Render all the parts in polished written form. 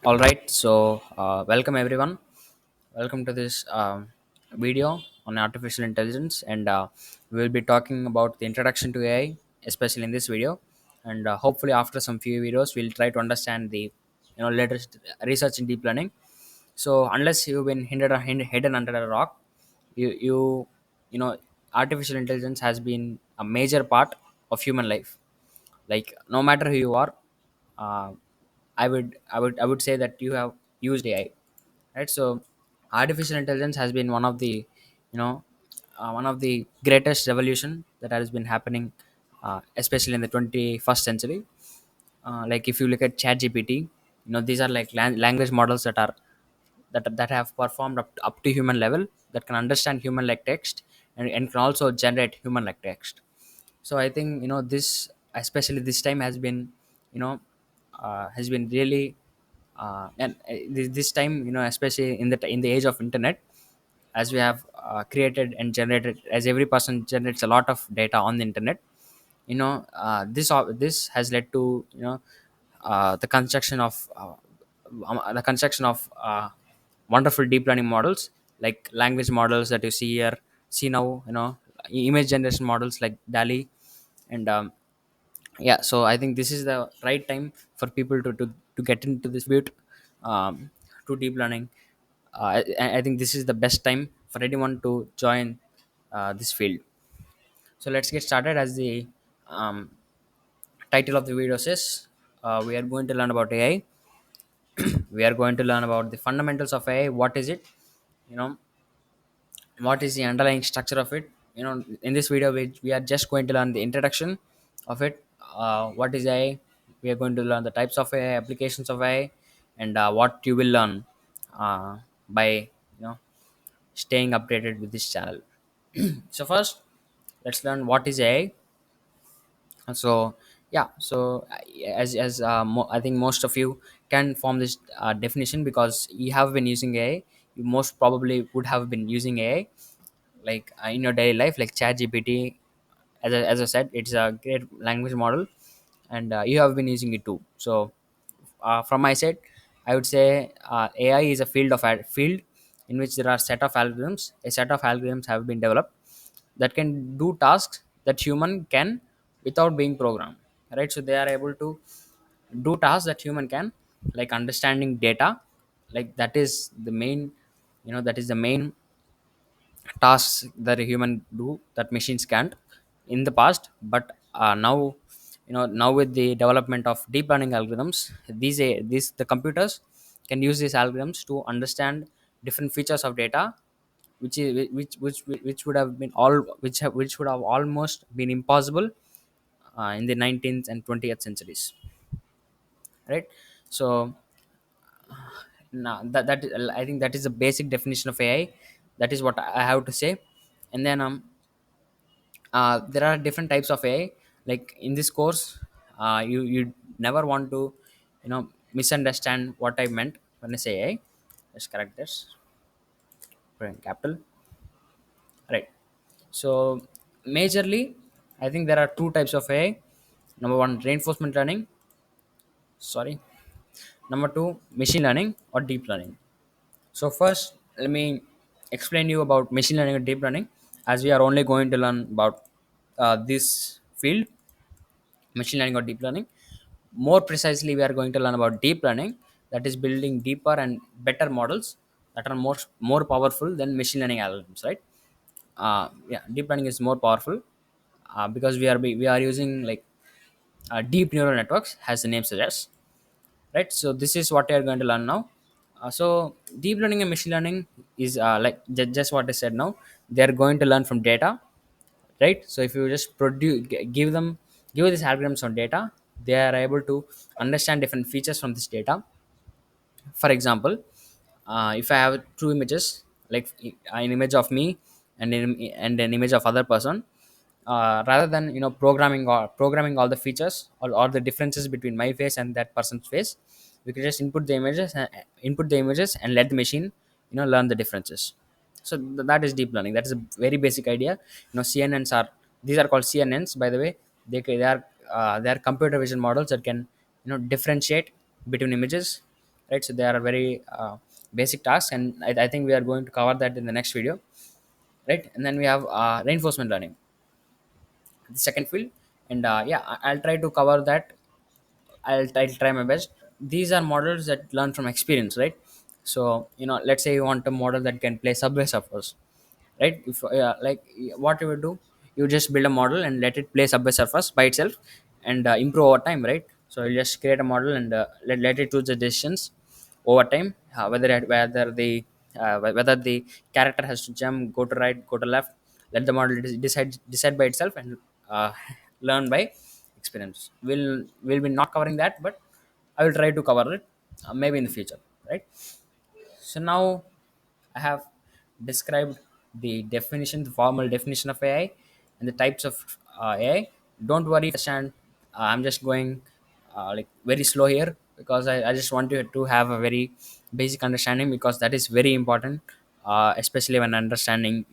All right, so welcome everyone. Welcome to this video on artificial intelligence, and we will be talking about the introduction to AI, especially in this video. And hopefully, after some few videos, we'll try to understand the latest research in deep learning. So, unless you've been hidden under a rock, you you know artificial intelligence has been a major part of human life. Like no matter who you are, uh, I would say that you have used AI, right? So artificial intelligence has been you know one of the greatest revolution that has been happening, especially in the 21st century. Like if you look at ChatGPT, these are like language models that have performed up to human level, that can understand human like text, and can also generate human like text. So I think this, especially this time, has been really this time, especially in the age of internet, as we have created and generated, as every person generates a lot of data on the internet. This has led to the construction of wonderful deep learning models, like language models that you see now, image generation models like DALI. And yeah, so I think this is the right time for people to get into this field, um, to deep learning. I think this is the best time for anyone to join this field. So let's get started. As the um, title of the video says, we are going to learn about AI. We are going to learn about the fundamentals of AI. What is it? You know, what is the underlying structure of it? In this video, we are just going to learn the introduction of it. What is AI? We are going to learn the types of AI, applications of AI, and what you will learn by staying updated with this channel. So first, let's learn what is AI. So yeah, so I think most of you can form this definition, because you have been using AI. You most probably would have been using AI, like in your daily life, like ChatGPT. As I said, it's a great language model, and you have been using it too. So from my side, I would say AI is a field in which there are set of algorithms. A set of algorithms have been developed that can do tasks that human can without being programmed. Right, so they are able to do tasks that human can, like understanding data. Like that is the main tasks that a human do that machines can't in the past. But now, now with the development of deep learning algorithms, these the computers can use these algorithms to understand different features of data, which would have been all which would have almost been impossible in the 19th and 20th centuries, right? So now that I think that is the basic definition of AI. That is what I have to say. And then there are different types of AI. Like in this course, you never want to misunderstand what I meant when I say AI. Let's correct this. Put in capital, right? So majorly, I think there are two types of AI. Number one, reinforcement learning. Sorry. Number two, machine learning or deep learning. So first, let me explain you about machine learning and deep learning, as we are only going to learn about this field, machine learning or deep learning. More precisely, we are going to learn about deep learning, that is building deeper and better models that are more powerful than machine learning algorithms, right? Yeah, deep learning is more powerful because we are using like deep neural networks, as the name suggests, right? So this is what we are going to learn now. So deep learning and machine learning is like just what I said now. They are going to learn from data, right? So if you just give these algorithms on data, they are able to understand different features from this data. For example, if I have two images, like an image of me and an image of other person, rather than programming all the features, or the differences between my face and that person's face, we can just input the images and let the machine learn the differences. So that is deep learning. That is a very basic idea. CNNs are these are called CNNs, by the way. They are computer vision models that can differentiate between images, right? So they are very basic tasks, and I think we are going to cover that in the next video, right? And then we have reinforcement learning, the second field. And yeah, I'll try to cover that. I'll try my best. These are models that learn from experience, right? So let's say you want a model that can play Subway Surfers, right? If like what you would do, you just build a model and let it play Subway Surfers by itself, and improve over time, right? So you just create a model and let it choose the decisions over time, whether the character has to jump, go to right, go to left. Let the model decide by itself, and uh, learn by experience. We'll be not covering that, but I will try to cover it, maybe in the future, right? So now I have described the definition, the formal definition of AI, and the types of AI. Don't worry, understand. I'm just going like very slow here, because I just want you to have a very basic understanding, because that is very important, especially when understanding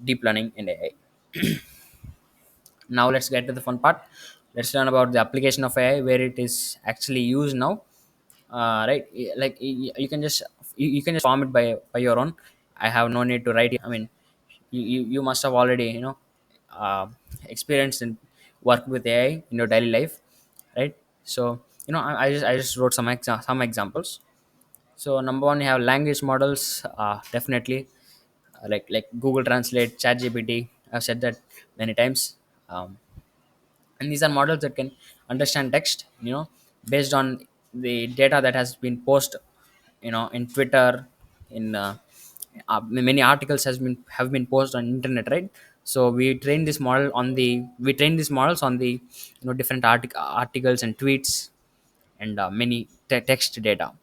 deep learning in AI. Now let's get to the fun part. Let's learn about the application of AI, where it is actually used now. Right, like you can just you can just form it by your own. I have no need to write it. I mean, you must have already uh, experienced and worked with AI in your daily life, right? So I just wrote some examples. So number one, you have language models, definitely, like Google Translate, ChatGPT. I've said that many times. And these are models that can understand text, based on the data that has been posted, in Twitter, in many articles have been posted on internet, right? So we train these models on the different articles and tweets, and many text data.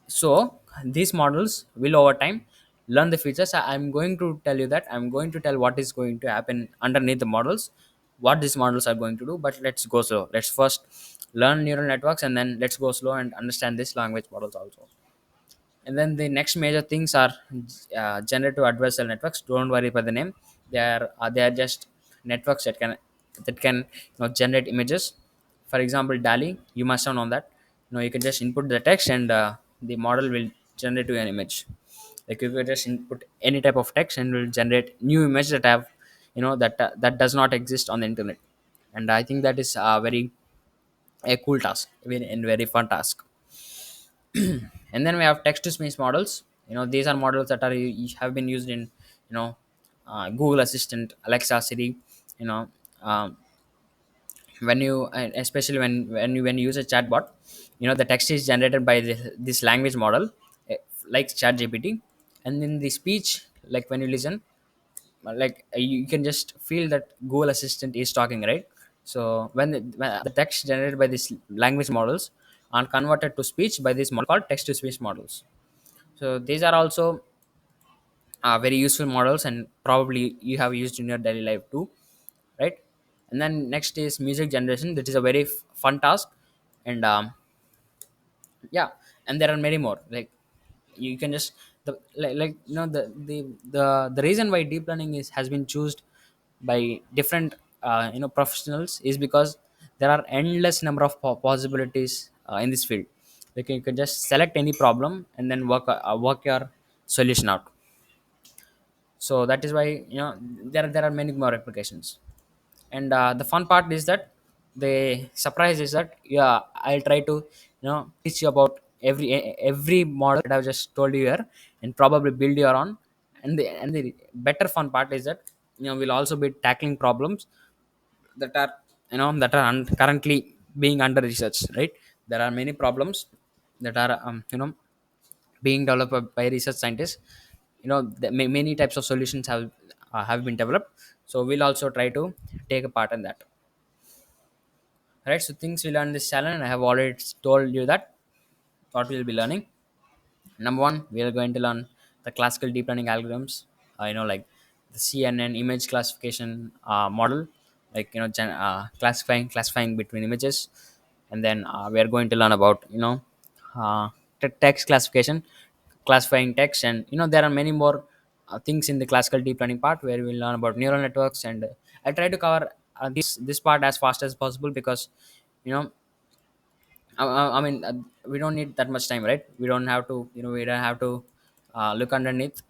So these models will over time learn the features. I'm going to tell you that. I'm going to tell what is going to happen underneath the models, what these models are going to do. But let's go slow. Let's first learn neural networks, and then let's go slow and understand this language models also. And then the next major things are generative adversarial networks. Don't worry about the name. They are just networks that can generate images. For example, DALI, you must have known that. You can just input the text, and the model will generate you an image. Like you can just input any type of text, and will generate new image that have that does not exist on the internet. And I think that is very a cool task, and very fun task. And then we have text to speech models. These are models that have been used in Google Assistant, Alexa, Siri. you know um, when you especially when you use a chatbot, the text is generated by this language model, like ChatGPT. And in the speech, like when you listen, like you can just feel that Google Assistant is talking, right? So when the text generated by these language models are converted to speech by this model called text to speech models. So these are also very useful models, and probably you have used in your daily life too, right? And then next is music generation. That is a very fun task. And yeah, and there are many more. Like you can just the reason why deep learning has been chosen by different professionals is because there are endless number of possibilities in this field. Like you can just select any problem and then work your solution out. So that is why there are many more applications. And the fun part is that the surprise is that, yeah, I'll try to teach you about every model that I've just told you here, and probably build your own. And the better fun part is that we'll also be tackling problems that are currently being under research, right? There are many problems that are being developed by research scientists. Many types of solutions have been developed. So we'll also try to take a part in that, right? So things we learn this challenge, I have already told you that what we'll be learning. Number one, we are going to learn the classical deep learning algorithms, like the CNN image classification model, like classifying between images. And then we are going to learn about text classification, classifying text. And there are many more things in the classical deep learning part, where we'll learn about neural networks. And I'll try to cover this part as fast as possible, because you know I mean, we don't need that much time, right? We don't have to, we don't have to look underneath.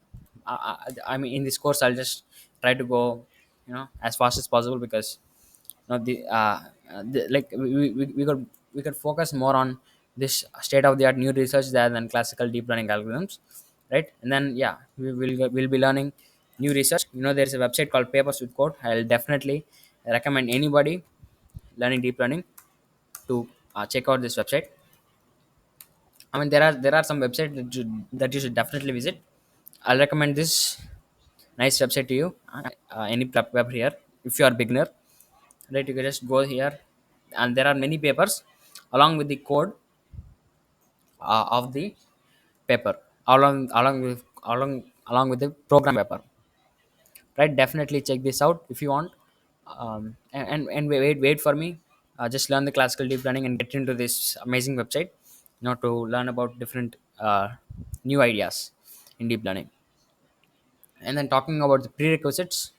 I mean, in this course, I'll just try to go, as fast as possible, because like we could focus more on this state of the art new research rather than classical deep learning algorithms, right? And then yeah, we'll be learning new research. There's a website called Papers with Code. I'll definitely recommend anybody learning deep learning to check out this website. I mean, there are some websites that you should definitely visit. I'll recommend this nice website to you. Any web here, if you are beginner, right? You can just go here, and there are many papers along with the code of the paper, along with the program paper, right? Definitely check this out if you want. And wait for me. Just learn the classical deep learning and get into this amazing website, to learn about different new ideas in deep learning. And then talking about the prerequisites,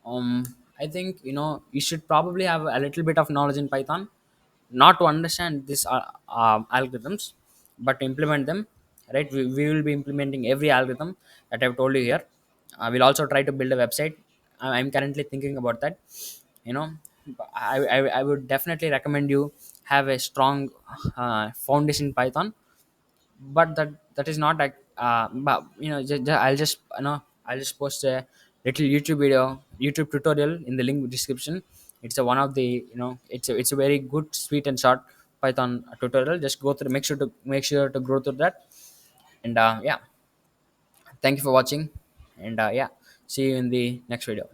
I think you should probably have a little bit of knowledge in Python, not to understand these algorithms, but to implement them, right? We will be implementing every algorithm that I've told you here. We'll also try to build a website. I'm currently thinking about that. you know I would definitely recommend you have a strong foundation in Python, but that is not like but I'll just post a little YouTube tutorial in the link description. It's a one of the it's a very good, sweet and short Python tutorial. Just go through, make sure to go through that. And yeah, thank you for watching. And yeah, see you in the next video.